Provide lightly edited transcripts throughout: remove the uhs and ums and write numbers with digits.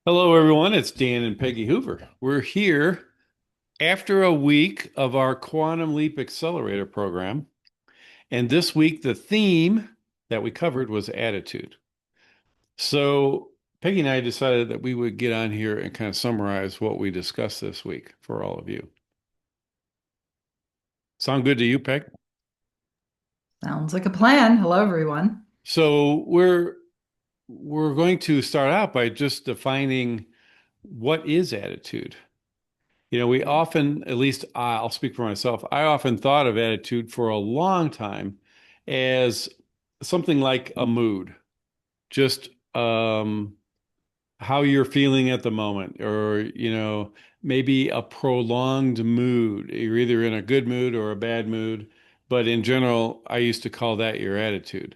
Hello, everyone. It's Dan and Peggy Hoover. We're here after a week of our Quantum Leap Accelerator program. And this week, the theme that we covered was attitude. So, Peggy and I decided that we would get on here and kind of summarize what we discussed this week for all of you. Sound good to you, Peg? Sounds like a plan. Hello, everyone. So, we're going to start out by just defining what is attitude. We often, at least I'll speak for myself, I often thought of attitude for a long time as something like a mood, just how you're feeling at the moment, or, maybe a prolonged mood. You're either in a good mood or a bad mood. But in general, I used to call that your attitude.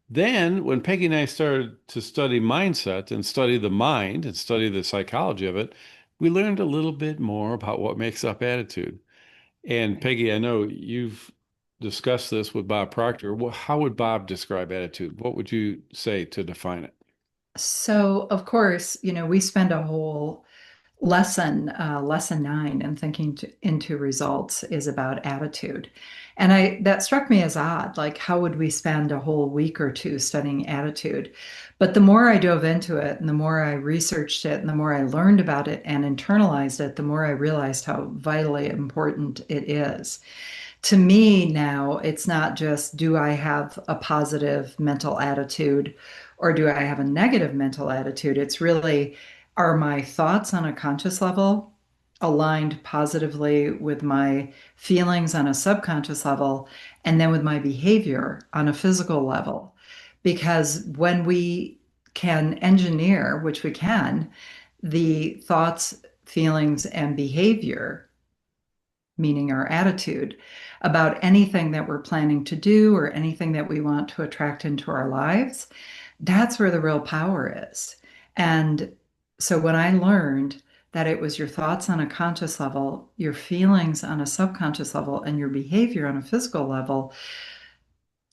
Then, when Peggy and I started to study mindset and study the mind and study the psychology of it, we learned a little bit more about what makes up attitude. And Right. Peggy, I know you've discussed this with Bob Proctor. Well, how would Bob describe attitude? What would you say to define it? So, of course, we spend a whole lesson 9 in into results is about attitude. And that struck me as odd. Like, how would we spend a whole week or two studying attitude? But the more I dove into it and the more I researched it and the more I learned about it and internalized it, the more I realized how vitally important it is. To me now, it's not just do I have a positive mental attitude or do I have a negative mental attitude? It's really, are my thoughts on a conscious level aligned positively with my feelings on a subconscious level and then with my behavior on a physical level? Because when we can engineer, which we can, the thoughts, feelings, and behavior, meaning our attitude, about anything that we're planning to do or anything that we want to attract into our lives, that's where the real power is. And so when I learned that it was your thoughts on a conscious level, your feelings on a subconscious level, and your behavior on a physical level,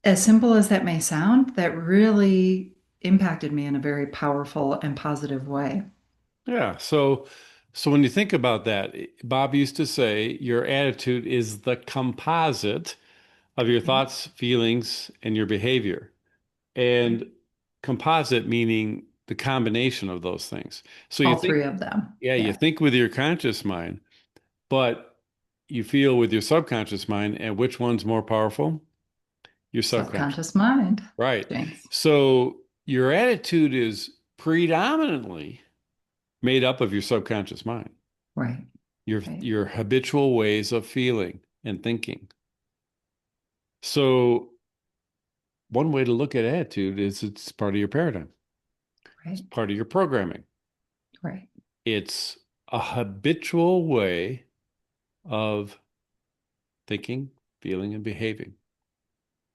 as simple as that may sound, that really impacted me in a very powerful and positive way. Yeah. So when you think about that, Bob used to say your attitude is the composite of your Right. thoughts, feelings, and your behavior. Right. And composite meaning the combination of those things. So you All think, three of them. yeah, you Yeah. think with your conscious mind, but you feel with your subconscious mind, and which one's more powerful? Your subconscious. Subconscious mind. Right. Jinx. So your attitude is predominantly made up of your subconscious mind, Right. your Right. your habitual ways of feeling and thinking. So one way to look at attitude is it's part of your paradigm. It's Right. part of your programming. Right. It's a habitual way of thinking, feeling, and behaving.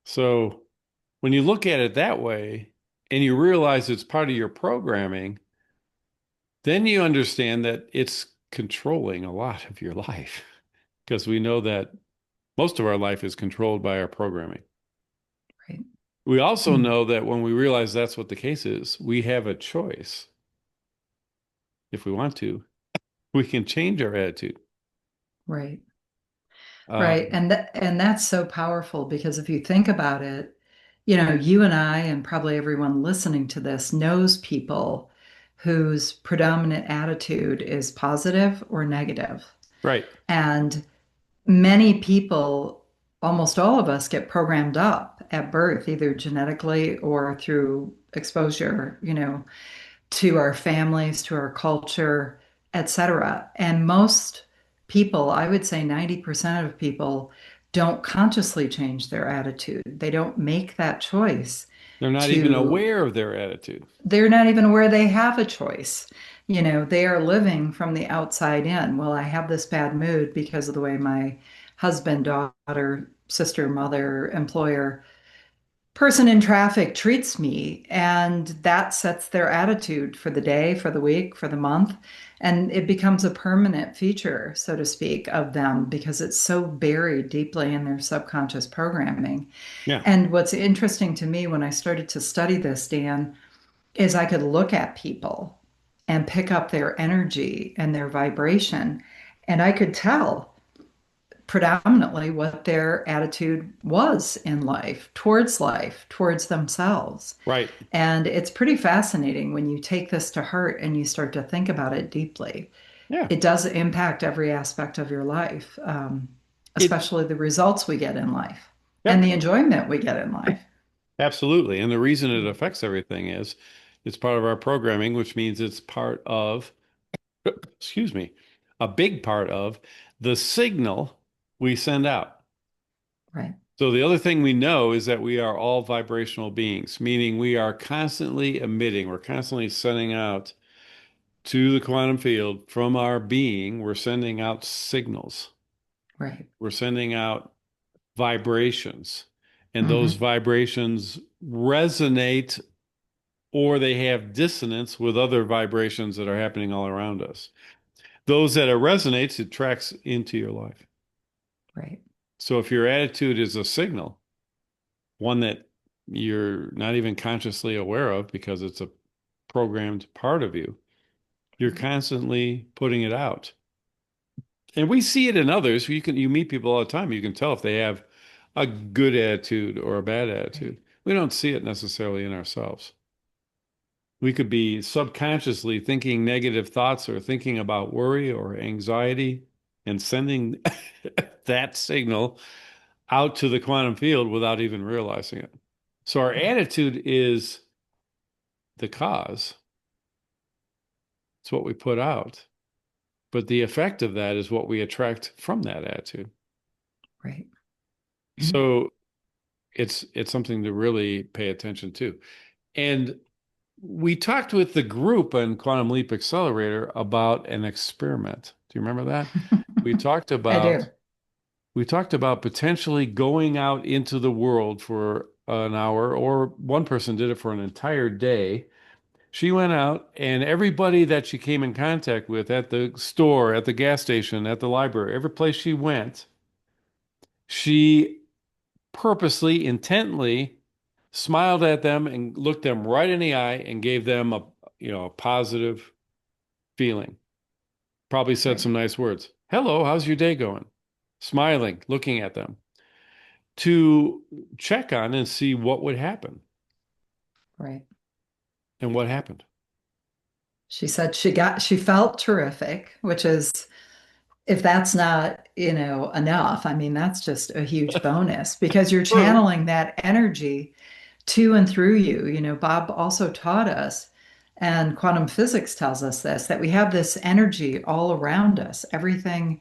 So when you look at it that way and you realize it's part of your programming, then you understand that it's controlling a lot of your life because we know that most of our life is controlled by our programming. Right. We also Hmm. know that when we realize that's what the case is, we have a choice. If we want to, we can change our attitude. Right. Uh, Right. And that's so powerful because if you think about it, you and I and probably everyone listening to this knows people whose predominant attitude is positive or negative. right. And many people, almost all of us, get programmed up at birth, either genetically or through exposure, to our families, to our culture, etc. And most people, I would say 90% of people, don't consciously change their attitude. They don't make that choice They're not even to, aware of their attitude. they're not even aware they have a choice. They are living from the outside in. Well, I have this bad mood because of the way my husband, daughter, sister, mother, employer, person in traffic treats me, and that sets their attitude for the day, for the week, for the month, and it becomes a permanent feature, so to speak, of them because it's so buried deeply in their subconscious programming. Yeah. And what's interesting to me when I started to study this, Dan, is I could look at people and pick up their energy and their vibration. And I could tell predominantly what their attitude was in life, towards themselves. Right. And it's pretty fascinating when you take this to heart and you start to think about it deeply. Yeah. It does impact every aspect of your life, It, especially the results we get in life and yep, the enjoyment we get in life. absolutely. And the reason it affects everything is it's part of our programming, which means it's part of, excuse me, a big part of the signal we send out. Right. So the other thing we know is that we are all vibrational beings, meaning we are constantly emitting, we're constantly sending out to the quantum field from our being, we're sending out signals. Right. We're sending out vibrations, and those Hmm. vibrations resonate or they have dissonance with other vibrations that are happening all around us. Those that it resonates, it tracks into your life. Right. So if your attitude is a signal, one that you're not even consciously aware of because it's a programmed part of you, you're Right. constantly putting it out. And we see it in others. You meet people all the time. You can tell if they have a good attitude or a bad Right. attitude. We don't see it necessarily in ourselves. We could be subconsciously thinking negative thoughts or thinking about worry or anxiety and sending that signal out to the quantum field without even realizing it. So our Right. attitude is the cause. It's what we put out. But the effect of that is what we attract from that attitude. Right. So it's something to really pay attention to. And we talked with the group on Quantum Leap Accelerator about an experiment. Do you remember that? We talked I do. about we talked about potentially going out into the world for an hour, or one person did it for an entire day. She went out, and everybody that she came in contact with at the store, at the gas station, at the library, every place she went, she purposely, intently smiled at them and looked them right in the eye and gave them a positive feeling. Probably said Right. some nice words. Hello, how's your day going? Smiling, looking at them to check on and see what would happen. Right. And what happened? She said she felt terrific, which is, if that's not, enough, I mean, that's just a huge bonus because you're True. channeling that energy to and through you. Bob also taught us, and quantum physics tells us this, that we have this energy all around us. Everything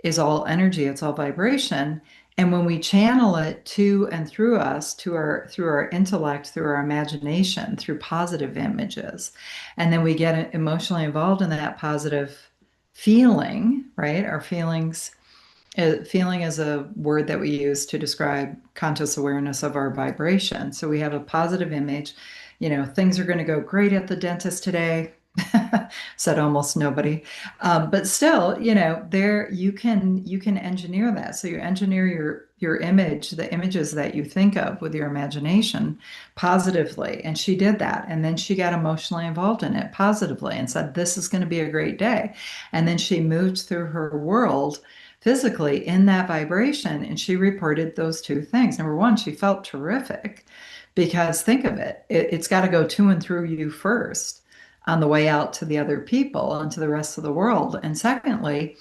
is all energy, it's all vibration. And when we channel it to and through us, through our intellect, through our imagination, through positive images, and then we get emotionally involved in that positive feeling, right? Our feelings feeling is a word that we use to describe conscious awareness of our vibration. So we have a positive image. Things are going to go great at the dentist today. Said almost nobody, but still, there you can engineer that. So you engineer your image, the images that you think of with your imagination positively. And she did that, and then she got emotionally involved in it positively and said, "This is going to be a great day." And then she moved through her world physically in that vibration. And she reported those two things. Number one, she felt terrific because think of it, it's got to go to and through you first on the way out to the other people and to the rest of the world. And secondly,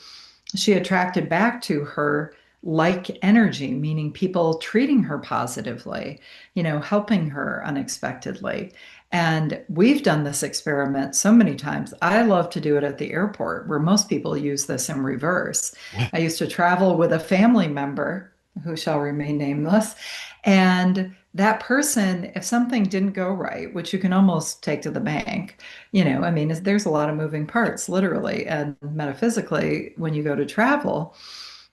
she attracted back to her like energy, meaning people treating her positively, helping her unexpectedly. And we've done this experiment so many times. I love to do it at the airport where most people use this in reverse. I used to travel with a family member who shall remain nameless. And that person, if something didn't go right, which you can almost take to the bank, I mean, there's a lot of moving parts, literally and metaphysically, when you go to travel.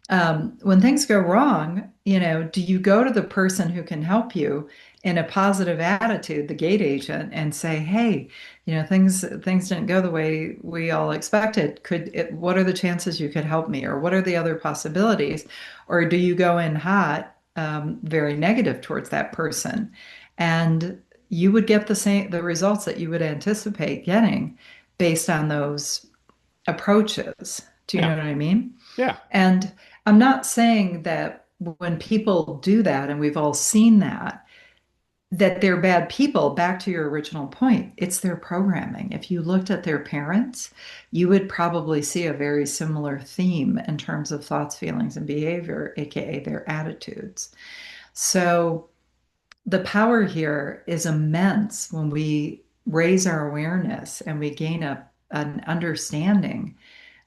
When things go wrong, do you go to the person who can help you in a positive attitude, the gate agent, and say, "Hey, things didn't go the way we all expected. What are the chances you could help me, or what are the other possibilities?" Or do you go in hot, very negative towards that person, and you would get the results that you would anticipate getting based on those approaches. Do you Yeah. know what I mean? Yeah. And I'm not saying that when people do that, and we've all seen that, that they're bad people. Back to your original point, it's their programming. If you looked at their parents, you would probably see a very similar theme in terms of thoughts, feelings, and behavior, aka their attitudes. So the power here is immense when we raise our awareness and we gain an understanding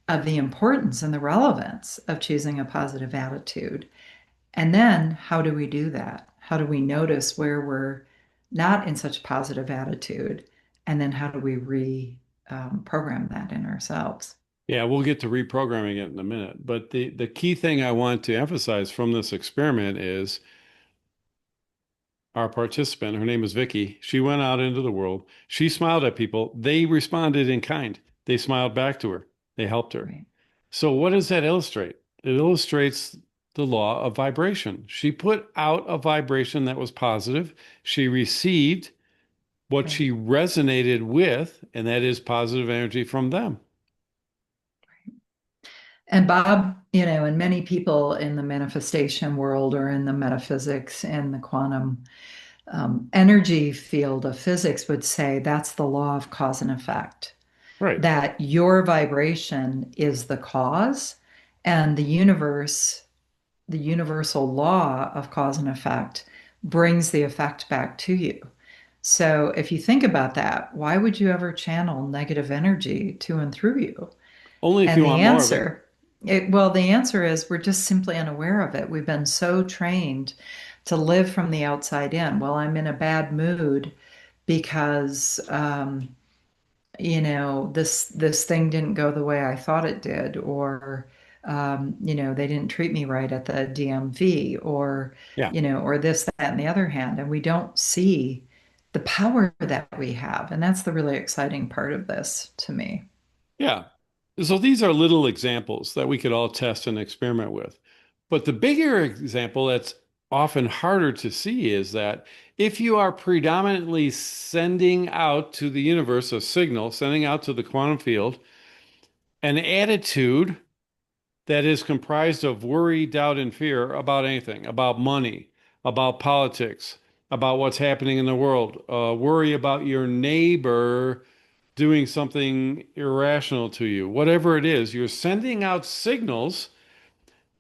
of the importance and the relevance of choosing a positive attitude. And then how do we do that? How do we notice where we're not in such a positive attitude? And then how do we program that in ourselves? Yeah, we'll get to reprogramming it in a minute. But the key thing I want to emphasize from this experiment is our participant, her name is Vicky. She went out into the world. She smiled at people. They responded in kind. They smiled back to her. They helped her. Right, So what does that illustrate? It illustrates the law of vibration. She put out a vibration that was positive. She received what right. she resonated with, and that is positive energy from them. And Bob, and many people in the manifestation world or in the metaphysics and the quantum energy field of physics would say that's the law of cause and effect, Right. that your vibration is the cause and the universal law of cause and effect brings the effect back to you. So if you think about that, why would you ever channel negative energy to and through you? Only if And you want more of it. the answer is we're just simply unaware of it. We've been so trained to live from the outside in. Well, I'm in a bad mood because this thing didn't go the way I thought it did, or they didn't treat me right at the DMV, or Yeah. or this, that, and the other hand, and we don't see the power that we have, and that's the really exciting part of this to me. Yeah. So these are little examples that we could all test and experiment with. But the bigger example that's often harder to see is that if you are predominantly sending out to the universe a signal, sending out to the quantum field, an attitude that is comprised of worry, doubt, and fear about anything, about money, about politics, about what's happening in the world, worry about your neighbor doing something irrational to you, whatever it is, you're sending out signals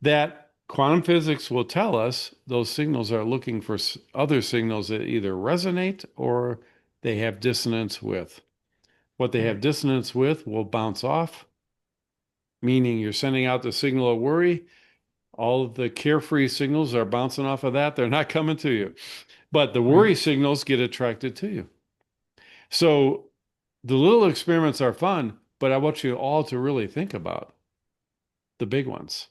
that quantum physics will tell us those signals are looking for other signals that either resonate or they have dissonance with. What they have Right, dissonance with will bounce off, meaning you're sending out the signal of worry. All of the carefree signals are bouncing off of that. They're not coming to you. But the right. worry signals get attracted to you. So the little experiments are fun, but I want you all to really think about the big ones,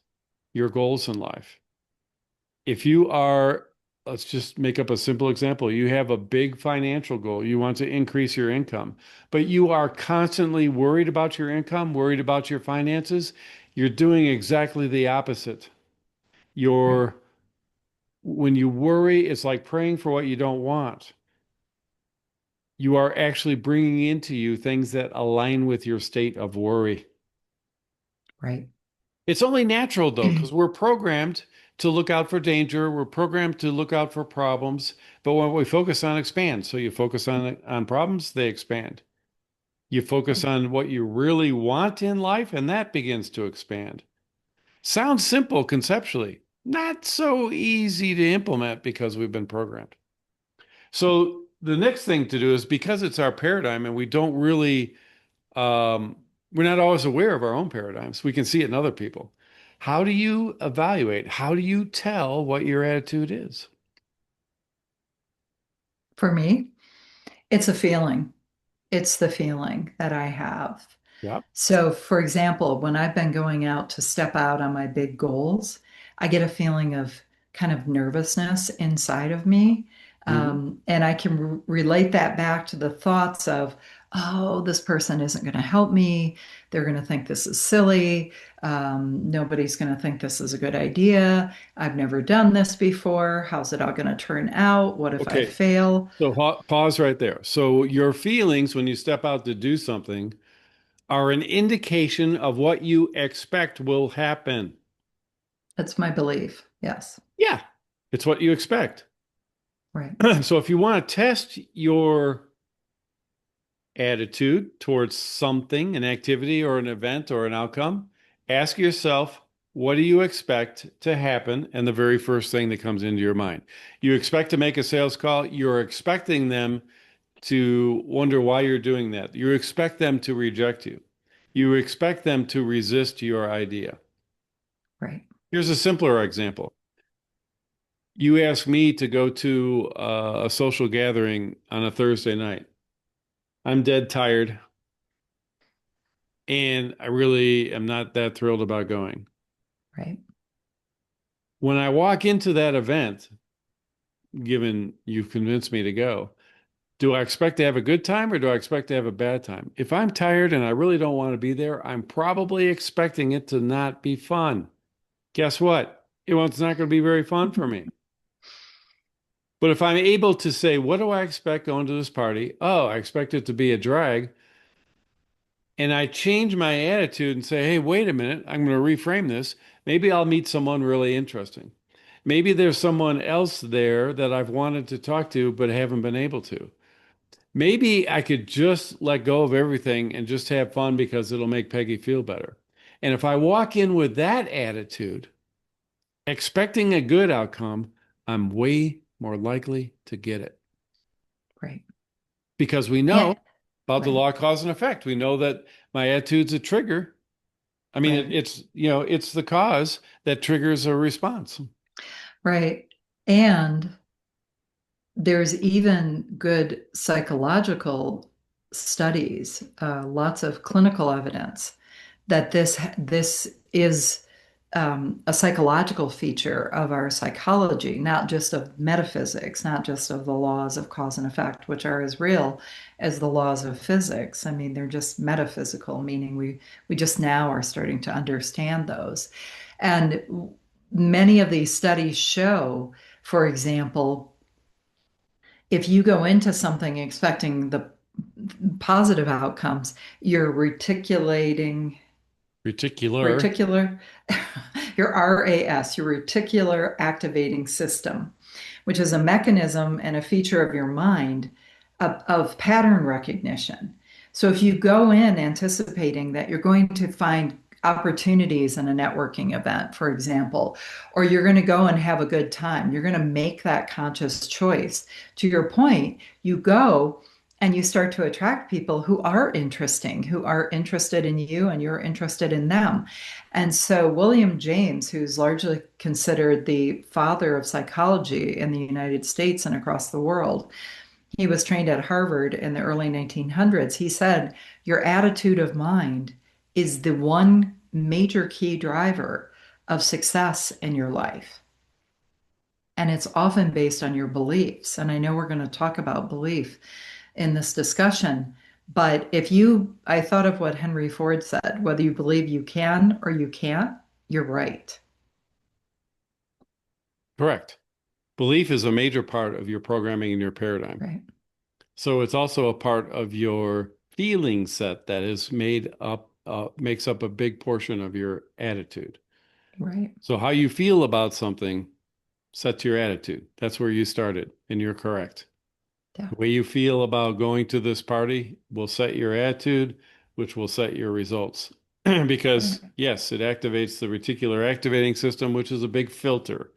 your goals in life. If you are, let's just make up a simple example. You have a big financial goal. You want to increase your income, but you are constantly worried about your income, worried about your finances. You're doing exactly the opposite. Right. You're, when you worry, it's like praying for what you don't want. You are actually bringing into you things that align with your state of worry. Right. It's only natural though, because we're programmed to look out for danger. We're programmed to look out for problems. But what we focus on expands. So you focus on problems, they expand. You focus on what you really want in life, and that begins to expand. Sounds simple conceptually, not so easy to implement because we've been programmed. So the next thing to do is because it's our paradigm and we don't really um, we're not always aware of our own paradigms. We can see it in other people. How do you evaluate? How do you tell what your attitude is? For me, it's a feeling. It's the feeling that I have. Yep. So, for example, when I've been going out to step out on my big goals, I get a feeling of kind of nervousness inside of me. Hmm. And I can relate that back to the thoughts of, oh, this person isn't going to help me. They're going to think this is silly. Nobody's going to think this is a good idea. I've never done this before. How's it all going to turn out? What if I Okay. fail? So pause right there. So your feelings when you step out to do something, are an indication of what you expect will happen. That's my belief. Yes. Yeah, it's what you expect. Right. So if you want to test your attitude towards something, an activity or an event or an outcome, ask yourself, what do you expect to happen? And the very first thing that comes into your mind. You expect to make a sales call, you're expecting them to wonder why you're doing that. You expect them to reject you. You expect them to resist your idea. Right. Here's a simpler example. You ask me to go to a social gathering on a Thursday night. I'm dead tired, and I really am not that thrilled about going. Right. When I walk into that event, given you've convinced me to go, do I expect to have a good time or do I expect to have a bad time? If I'm tired and I really don't want to be there, I'm probably expecting it to not be fun. Guess what? It's not going to be very fun for me. But if I'm able to say, what do I expect going to this party? Oh, I expect it to be a drag. And I change my attitude and say, hey, wait a minute, I'm going to reframe this. Maybe I'll meet someone really interesting. Maybe there's someone else there that I've wanted to talk to but haven't been able to. Maybe I could just let go of everything and just have fun because it'll make Peggy feel better. And if I walk in with that attitude, expecting a good outcome, I'm way more likely to get it Right. because we Yeah. know about the Right. law of cause and effect. We know that my attitude's a trigger. I mean, Right. it's the cause that triggers a response. Right. And there's even good psychological studies, lots of clinical evidence that this is a psychological feature of our psychology, not just of metaphysics, not just of the laws of cause and effect, which are as real as the laws of physics. I mean, they're just metaphysical, meaning we just now are starting to understand those. And many of these studies show, for example, if you go into something expecting the positive outcomes, you're reticulating Reticular. reticular, your RAS, your reticular activating system, which is a mechanism and a feature of your mind of pattern recognition. So if you go in anticipating that you're going to find opportunities in a networking event, for example, or you're going to go and have a good time, you're going to make that conscious choice. To your point, you go and you start to attract people who are interesting, who are interested in you and you're interested in them. And so William James, who's largely considered the father of psychology in the United States and across the world, he was trained at Harvard in the early 1900s. He said, your attitude of mind is the one major key driver of success in your life. And it's often based on your beliefs. And I know we're going to talk about belief in this discussion. But I thought of what Henry Ford said, whether you believe you can or you can't, you're right. Correct. Belief is a major part of your programming and your paradigm. Right. So it's also a part of your feeling set that makes up a big portion of your attitude. Right. So how you feel about something sets your attitude. That's where you started, and you're correct. Yeah. The way you feel about going to this party will set your attitude, which will set your results. Because Right. yes, it activates the reticular activating system, which is a big filter.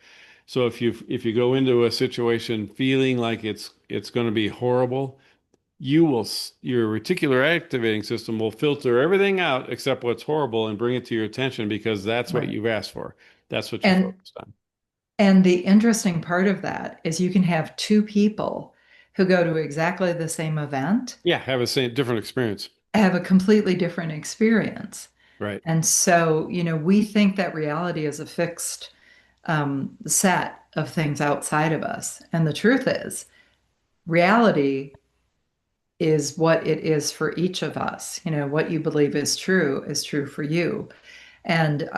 So if you go into a situation feeling like it's going to be horrible, your reticular activating system will filter everything out except what's horrible and bring it to your attention because that's what Right. you've asked for. That's what you And focused on. and the interesting part of that is you can have two people who go to exactly the same event Yeah, have a same different experience. have a completely different experience. Right. And so, we think that reality is a fixed set of things outside of us. And the truth is, reality is what it is for each of us. What you believe is true for you. And,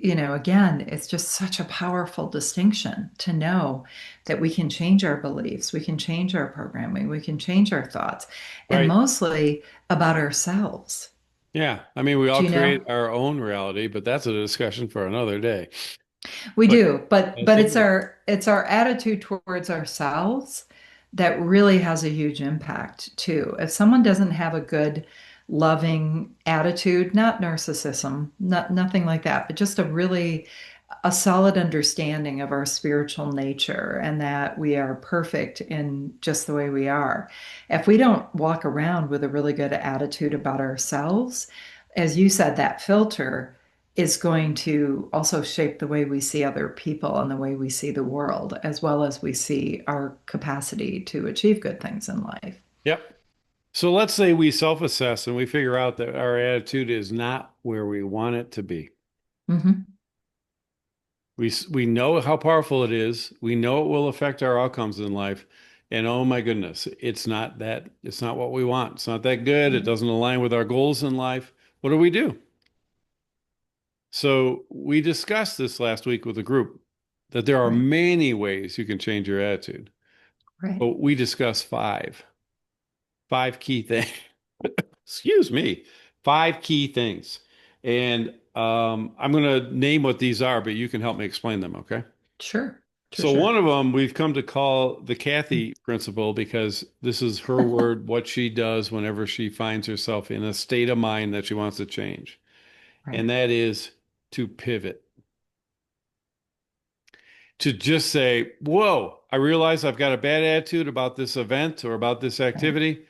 again, it's just such a powerful distinction to know that we can change our beliefs, we can change our programming, we can change our thoughts, and Right. mostly about ourselves. Yeah. I mean, we Do all you know? create our own reality, but that's a discussion for another day. We But do, that's but the truth. it's our attitude towards ourselves that really has a huge impact too. If someone doesn't have a good, loving attitude, not narcissism, not nothing like that, but just a solid understanding of our spiritual nature and that we are perfect in just the way we are. If we don't walk around with a really good attitude about ourselves, as you said, that filter is going to also shape the way we see other people and the way we see the world, as well as we see our capacity to achieve good things in life. Yep. So let's say we self-assess and we figure out that our attitude is not where we want it to be. Hmm. We know how powerful it is. We know it will affect our outcomes in life. And oh my goodness, it's not what we want. It's not that good. It doesn't align with our goals in life. What do we do? So we discussed this last week with a group that there are Right, many ways you can change your attitude. right. But we discussed five key things. Excuse me, five key things. And I'm going to name what these are, but you can help me explain them, okay? Sure, sure, So one sure. of them we've come to call the Kathy principle because this is her word, what she does whenever she finds herself in a state of mind that she wants to change. Right, And that is to pivot, to just say, whoa, I realize I've got a bad attitude about this event or about this right. activity.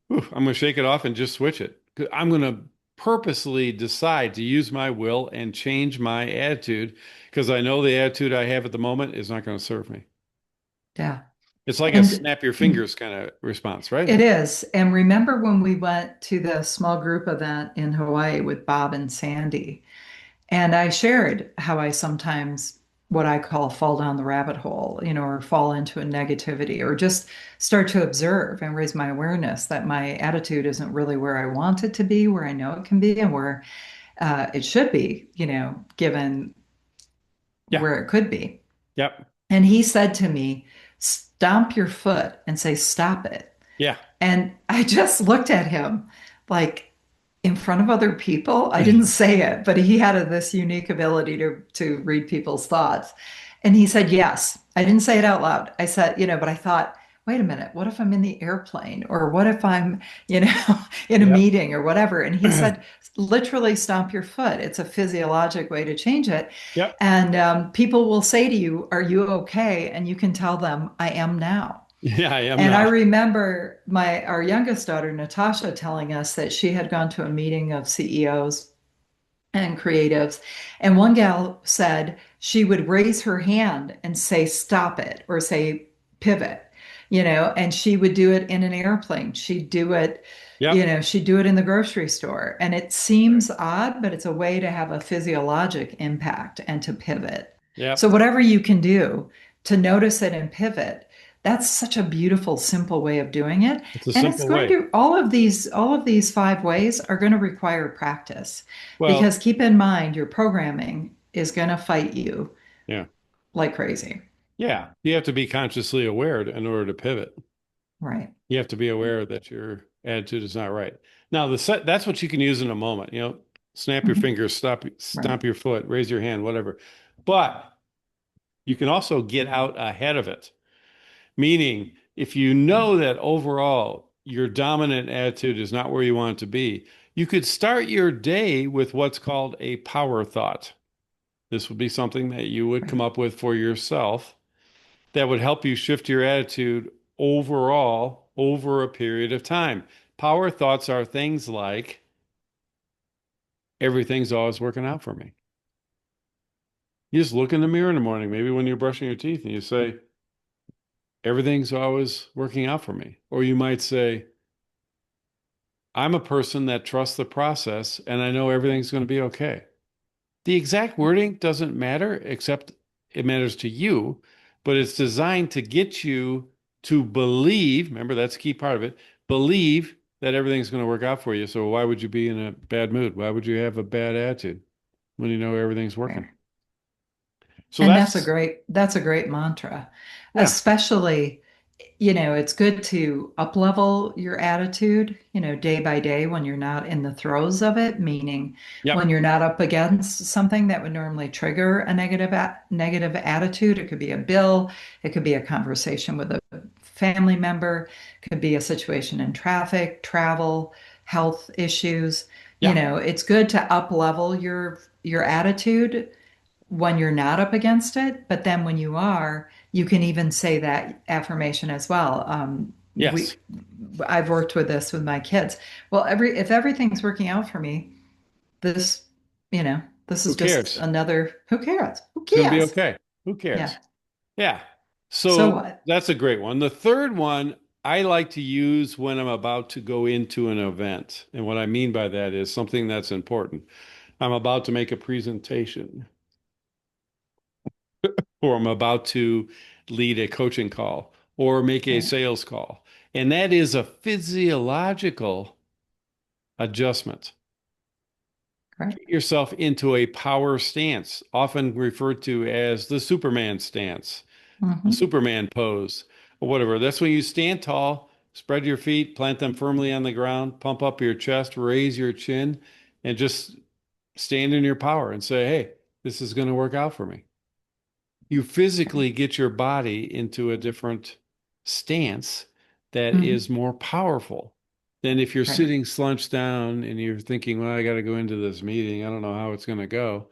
Whew, I'm going to shake it off and just switch it. I'm going to purposely decide to use my will and change my attitude because I know the attitude I have at the moment is not going to serve me. Yeah. It's like a And snap your fingers kind of response, right? it is. And remember when we went to the small group event in Hawaii with Bob and Sandy, and I shared how I sometimes what I call fall down the rabbit hole, or fall into a negativity, or just start to observe and raise my awareness that my attitude isn't really where I want it to be, where I know it can be, and where it should be, given Yeah. where it could be. Yep. And he said to me, stomp your foot and say, stop it. Yeah. And I just looked at him like in front of other people. I didn't say it, but he had this unique ability to read people's thoughts. And he said, yes. I didn't say it out loud. I said, but I thought, wait a minute, what if I'm in the airplane? Or what if I'm, in a Yep. meeting or whatever? And he said, literally stomp your foot. It's a physiologic way to change it. Yep. And people will say to you, are you okay? And you can tell them, I am now. Yeah, I am And I now. remember our youngest daughter, Natasha, telling us that she had gone to a meeting of CEOs and creatives. And one gal said she would raise her hand and say, stop it, or say, pivot, and she would do it in an airplane. She'd do it, Yep. she'd do it in the grocery store. And it seems odd, but it's a way to have a physiologic impact and to pivot. So, Yep. whatever you can do to notice it and pivot. That's such a beautiful, simple way of doing it. It's a And it's simple going way. to, all of these five ways are going to require practice. Well, Because keep in mind, your programming is going to fight you yeah. like crazy. Yeah. You have to be consciously aware in order to pivot. Right. You have to be aware that your attitude is not right. Now, that's what you can use in a moment, snap your Mhm. fingers, Right. stomp your foot, raise your hand, whatever. But you can also get out ahead of it. Meaning, if you know that overall your dominant attitude is not where you want it to be, you could start your day with what's called a power thought. This would be something that you would come Right. up with for yourself that would help you shift your attitude overall over a period of time. Power thoughts are things like everything's always working out for me. You just look in the mirror in the morning, maybe when you're brushing your teeth, and you say, everything's always working out for me. Or you might say, I'm a person that trusts the process and I know everything's going to be okay. The exact wording doesn't matter, except it matters to you, but it's designed to get you to believe, remember, that's a key part of it, believe that everything's going to work out for you. So why would you be in a bad mood? Why would you have a bad attitude when you know everything's working? So And that's a that's, great that's a great mantra, yeah, especially. it's good to up level your attitude, day by day when you're not in the throes of it, meaning when Yep. you're not up against something that would normally trigger a negative attitude. It could be a bill, it could be a conversation with a family member, it could be a situation in traffic, travel, health issues. Yeah. It's good to up level your attitude when you're not up against it, but then when you are, you can even say that affirmation as well. Yes. I've worked with this with my kids. Well, if everything's working out for me, this, this Who is just cares? another, who cares? Who It's going to be cares? okay. Who Yeah. cares? Yeah. So So what? that's a great one. The third one I like to use when I'm about to go into an event. And what I mean by that is something that's important. I'm about to make a presentation, or I'm about to lead a coaching call, or make a Right. sales call. And that is a physiological adjustment. Right. Get yourself into a power stance, often referred to as the Superman stance, the Hmm. Superman pose, or whatever. That's when you stand tall, spread your feet, plant them firmly on the ground, pump up your chest, raise your chin, and just stand in your power and say, hey, this is going to work out for me. You Right. physically get your body into a different stance that is Hmm. more powerful than if you're Right. sitting slunched down and you're thinking, well, I got to go into this meeting. I don't know how it's going to go.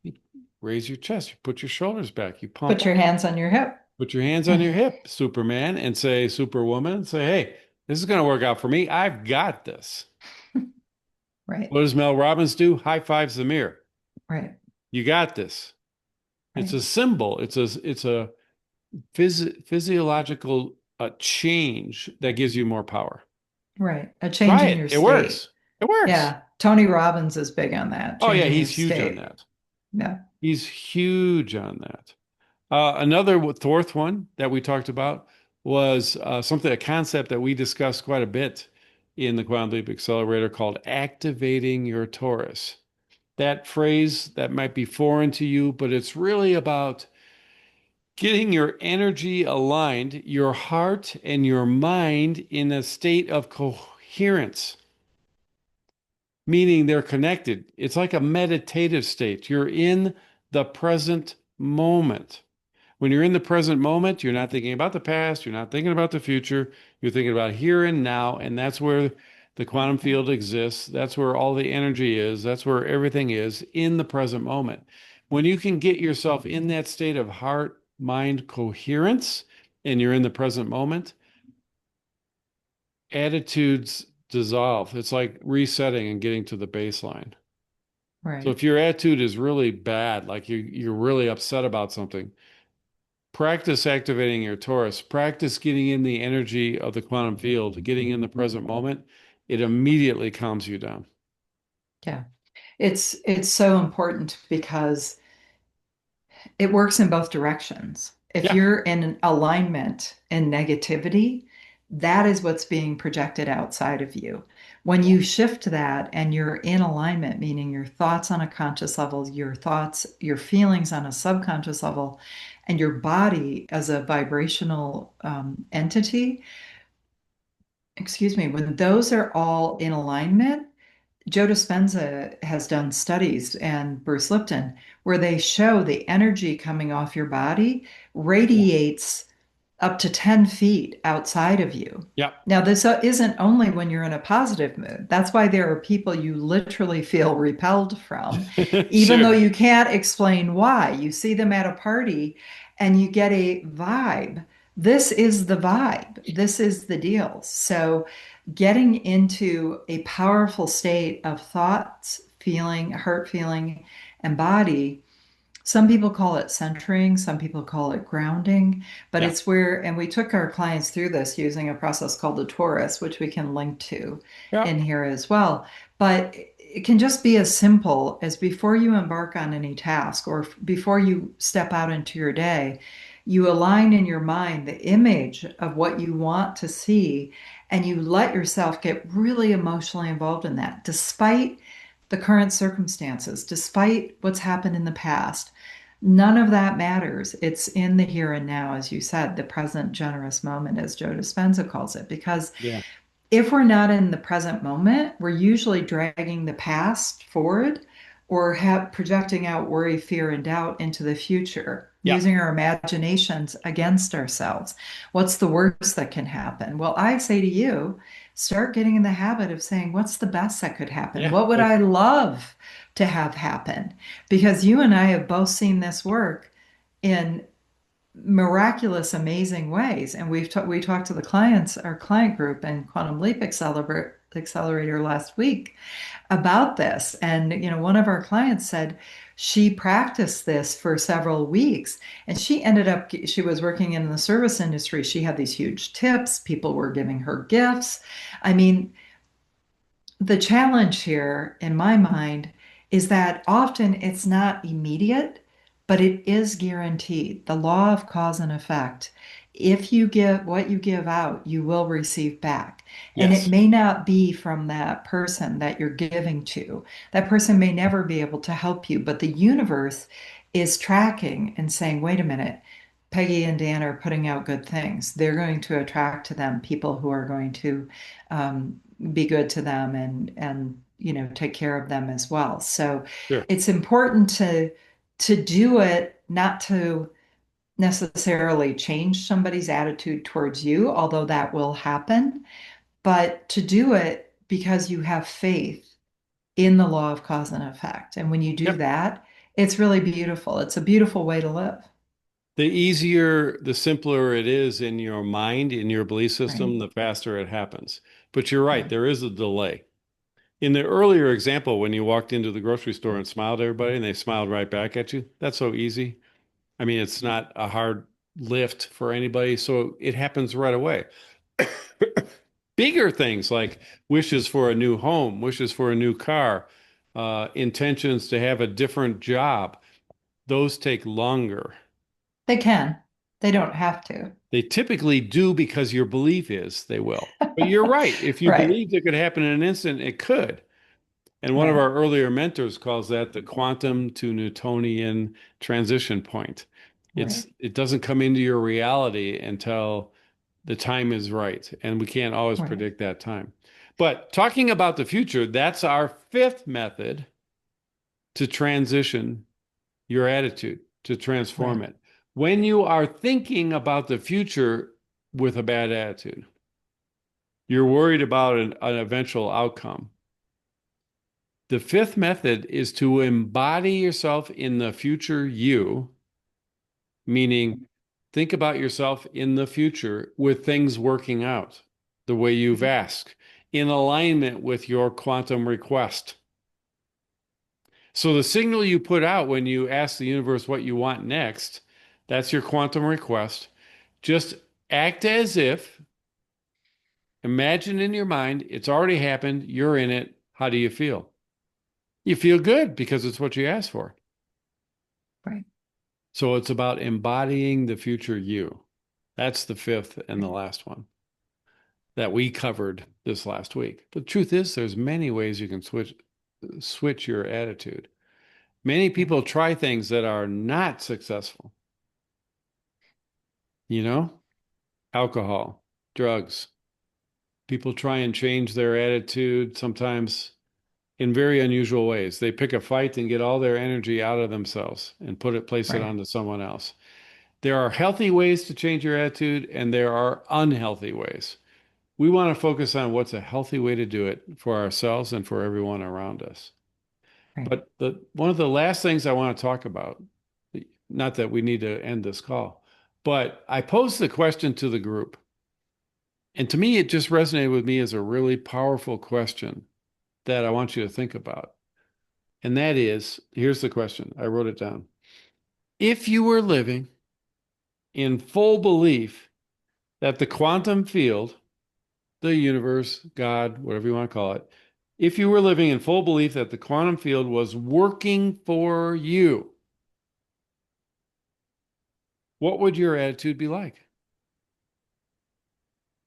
You raise your chest, you put your shoulders back, you pump Put your up, hands on your hip. put your hands on your hip, Superman, and say, Superwoman, say, hey, this is going to work out for me. I've got this. Right. What does Mel Robbins do? High fives the mirror. Right. You got this. It's Right. a symbol. It's a physiological change that gives you more power. Right. A change Try in it. your It state. works. It works. Yeah. Tony Robbins is big on that, Oh yeah, changing your he's huge on state. that. Yeah. He's huge on that. Another fourth one that we talked about was a concept that we discussed quite a bit in the Quantum Leap Accelerator called activating your Taurus. That phrase that might be foreign to you, but it's really about getting your energy aligned, your heart and your mind in a state of coherence, meaning they're connected. It's like a meditative state. You're in the present moment. When you're in the present moment, you're not thinking about the past, you're not thinking about the future, you're thinking about here and now, and that's where the quantum field exists. That's where all the energy is. That's where everything is in the present moment. When you can get yourself in that state of heart, mind coherence, and you're in the present moment, attitudes dissolve. It's like resetting and getting to the baseline. So Right. if your attitude is really bad, like you're really upset about something, practice activating your Taurus. Practice getting in the energy of the quantum field, getting in the present moment. It immediately calms you down. Yeah. It's so important because it works in both directions. If Yeah. you're in an alignment and negativity, that is what's being projected outside of you. When Yeah. you shift that and you're in alignment, meaning your thoughts on a conscious level, your thoughts, your feelings on a subconscious level, and your body as a vibrational entity, excuse me, when those are all in alignment, Joe Dispenza has done studies and Bruce Lipton where they show the energy coming off your body radiates up to 10 feet outside of you. Yeah. Now, this isn't only when you're in a positive mood. That's why there are people you literally feel repelled from, even though Sure. you can't explain why. You see them at a party and you get a vibe. This is the vibe. This is the deal. So, getting into a powerful state of thoughts, feeling, heart feeling, and body, some people call it centering, some people call it grounding, but Yeah. it's where, and we took our clients through this using a process called the torus, which we can link to Yeah. in here as well. But it can just be as simple as before you embark on any task or before you step out into your day, you align in your mind the image of what you want to see, and you let yourself get really emotionally involved in that, despite the current circumstances, despite what's happened in the past. None of that matters. It's in the here and now, as you said, the present generous moment, as Joe Dispenza calls it, because Yeah. if we're not in the present moment, we're usually dragging the past forward or projecting out worry, fear, and doubt into the future, Yeah. using our imaginations against ourselves. What's the worst that can happen? Well, I say to you, start getting in the habit of saying, what's the best that could happen? Yeah. What would I love to have happen? Because you and I have both seen this work in miraculous, amazing ways. And we talked to the clients, our client group and Quantum Leap Accelerator last week about this. And one of our clients said she practiced this for several weeks, and she was working in the service industry. She had these huge tips. People were giving her gifts. I mean, the challenge here, in my mind, is that often it's not immediate, but it is guaranteed. The law of cause and effect. If you give what you give out, you will receive back. And it Yes. may not be from that person that you're giving to. That person may never be able to help you, but the universe is tracking and saying, wait a minute, Peggy and Dan are putting out good things. They're going to attract to them people who are going to be good to them and take care of them as well. So Sure. it's important to do it, not to necessarily change somebody's attitude towards you, although that will happen, but to do it because you have faith in the law of cause and effect. And when you do Yep. that, it's really beautiful. It's a beautiful way to live. The easier, the simpler it is in your mind, in your belief Right, system, the faster it happens. But you're right, right, there is a delay. In the earlier example, when you walked into the grocery store and smiled at everybody and they smiled right back at you, that's so easy. I mean, it's not a hard lift for anybody, so it happens right away. Bigger things like wishes for a new home, wishes for a new car, intentions to have a different job, those take longer. they can. They don't have to. They typically do because your belief is they will. But you're right. If you Right, believed it could happen in an instant, it could. And one of right, our earlier mentors calls that the quantum to Newtonian transition point. right, It doesn't come into your reality until the time is right, and we can't always right, predict that time. But talking about the future, that's our fifth method to transition your attitude, to transform right. it. When you are thinking about the future with a bad attitude, you're worried about an eventual outcome. The fifth method is to embody yourself in the future you, meaning think about yourself in the future with things working out the way you've asked, in alignment with your quantum request. So the signal you put out when you ask the universe what you want next, that's your quantum request. Just act as if, imagine in your mind, it's already happened, you're in it. How do you feel? You feel good because it's what you asked for. Right. So it's about embodying the future you. That's the fifth and the Right. last one that we covered this last week. But the truth is, there's many ways you can switch your attitude. Many Right. people try things that are not successful, you know, alcohol, drugs. People try and change their attitude sometimes in very unusual ways. They pick a fight and get all their energy out of themselves and place it Right. onto someone else. There are healthy ways to change your attitude, and there are unhealthy ways. We want to focus on what's a healthy way to do it for ourselves and for everyone around us. Right. But one of the last things I want to talk about, not that we need to end this call, but I posed the question to the group. And to me, it just resonated with me as a really powerful question that I want you to think about. And that is, here's the question. I wrote it down. If you were living in full belief that the quantum field, the universe, God, whatever you want to call it, if you were living in full belief that the quantum field was working for you, what would your attitude be like?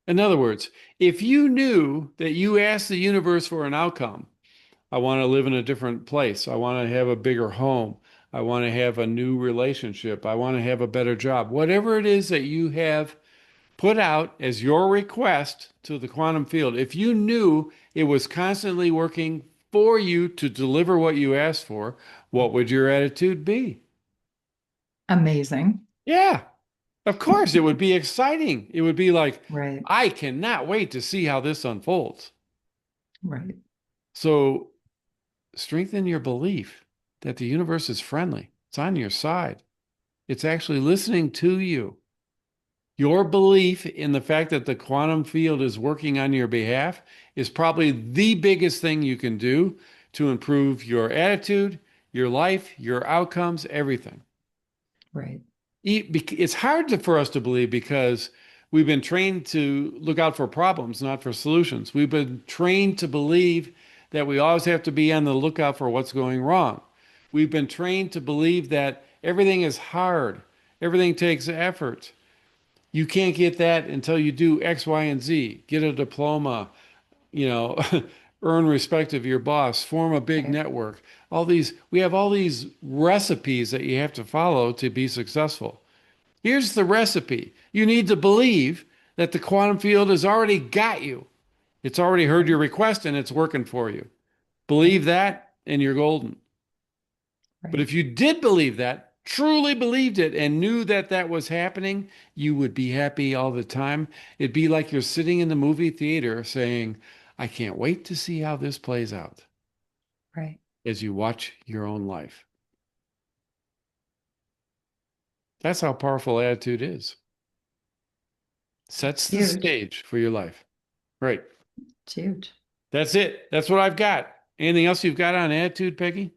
In other words, if you knew that you asked the universe for an outcome, I want to live in a different place. I want to have a bigger home. I want to have a new relationship. I want to have a better job. Whatever it is that you have put out as your request to the quantum field, if you knew it was constantly working for you to deliver what you asked for, what would your attitude be? Amazing. Yeah, of course, it would be exciting. It would be like, Right. I cannot wait to see how this unfolds. Right. So strengthen your belief that the universe is friendly. It's on your side. It's actually listening to you. Your belief in the fact that the quantum field is working on your behalf is probably the biggest thing you can do to improve your attitude, your life, your outcomes, everything. Right. It's hard for us to believe because we've been trained to look out for problems, not for solutions. We've been trained to believe that we always have to be on the lookout for what's going wrong. We've been trained to believe that everything is hard, everything takes effort. You can't get that until you do X, Y, and Z. Get a diploma, you know, earn respect of your boss, form a big Right. network. We have all these recipes that you have to follow to be successful. Here's the recipe. You need to believe that the quantum field has already got you. It's already heard Right. your request and it's working for you. Right. Believe that and you're golden. But Right. if you did believe that, truly believed it, and knew that that was happening, you would be happy all the time. It'd be like you're sitting in the movie theater saying, I can't wait to see how this plays out Right. as you watch your own life. That's how powerful attitude is. Sets It's the huge. stage for your life. Right. It's huge. That's it. That's what I've got. Anything else you've got on attitude, Peggy?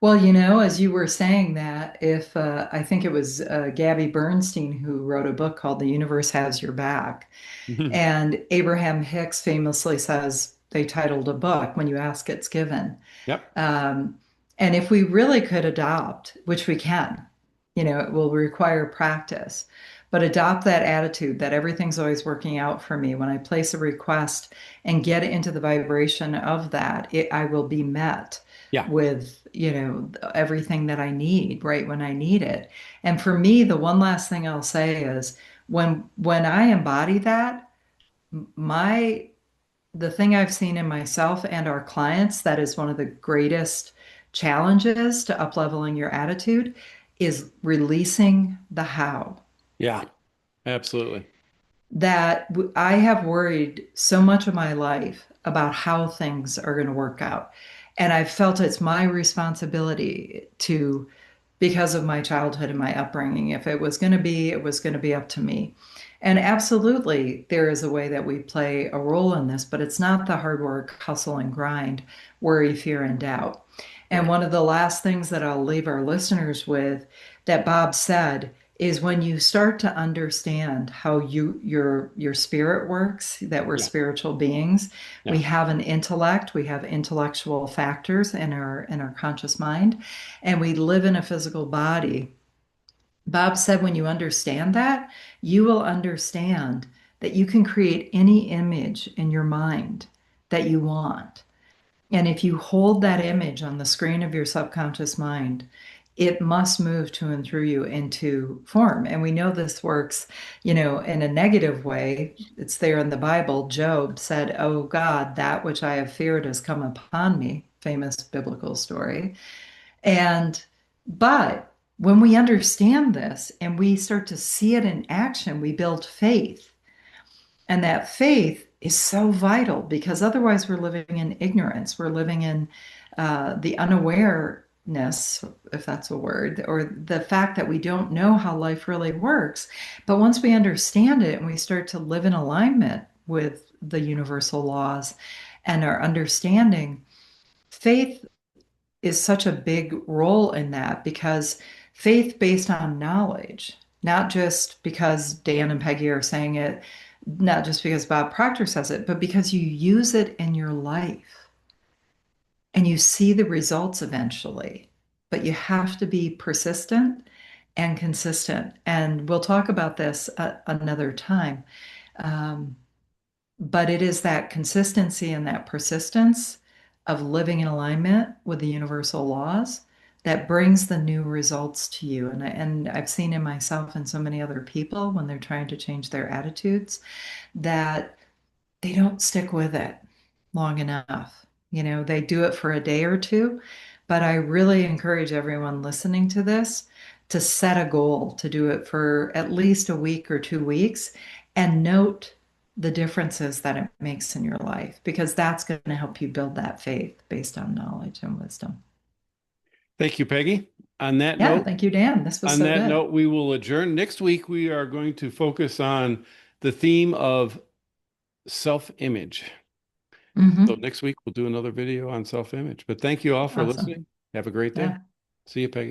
Well, as you were saying that, if I think it was Gabby Bernstein who wrote a book called The Universe Has Your Back. And Abraham Hicks famously says they titled a book, When You Ask, It's Given. Yep. Um, and if we really could adopt, which we can, it will require practice, but adopt that attitude that everything's always working out for me. When I place a request and get into the vibration of that, I will be met Yeah. with, everything that I need right when I need it. And for me, the one last thing I'll say is when I embody that, my the thing I've seen in myself and our clients that is one of the greatest challenges to upleveling your attitude is releasing the how. Yeah. Absolutely. I have worried so much of my life about how things are going to work out. And I've felt it's my responsibility to, because of my childhood and my upbringing, if it was going to be, it was going to be up to me. And absolutely, there is a way that we play a role in this, but it's not the hard work, hustle, and grind, worry, fear, and doubt. And Right. one of the last things that I'll leave our listeners with that Bob said is when you start to understand how your spirit works, that we're Yeah. spiritual beings, we Yeah. have an intellect, we have intellectual factors in our conscious mind, and we live in a physical body. Bob said when you understand that, you will understand that you can create any image in your mind that you want. And if you hold that image on the screen of your subconscious mind, it must move to and through you into form. And we know this works, in a negative way. It's there in the Bible. Job said, Oh God, that which I have feared has come upon me. Famous biblical story. But when we understand this and we start to see it in action, we build faith. And that faith is so vital because otherwise we're living in ignorance. We're living in the unawareness, if that's a word, or the fact that we don't know how life really works. But once we understand it and we start to live in alignment with the universal laws and our understanding, faith is such a big role in that because faith based on knowledge, not just because Dan and Peggy are saying it, not just because Bob Proctor says it, but because you use it in your life and you see the results eventually. But you have to be persistent and consistent. And we'll talk about this another time. Um, but it is that consistency and that persistence of living in alignment with the universal laws that brings the new results to you. And I've seen in myself and so many other people when they're trying to change their attitudes that they don't stick with it long enough. They do it for a day or two, but I really encourage everyone listening to this to set a goal to do it for at least a week or 2 weeks and note the differences that it makes in your life, because that's going to help you build that faith based on knowledge and wisdom. Thank you, Peggy. On that Yeah, note, thank you, Dan. This was on so that good. note, we will adjourn. Next week, we are going to focus on the theme of self-image. So Hmm. next week, we'll do another video on self-image. But thank you all for Awesome. listening. Have a great day. Yeah. See you, Peggy.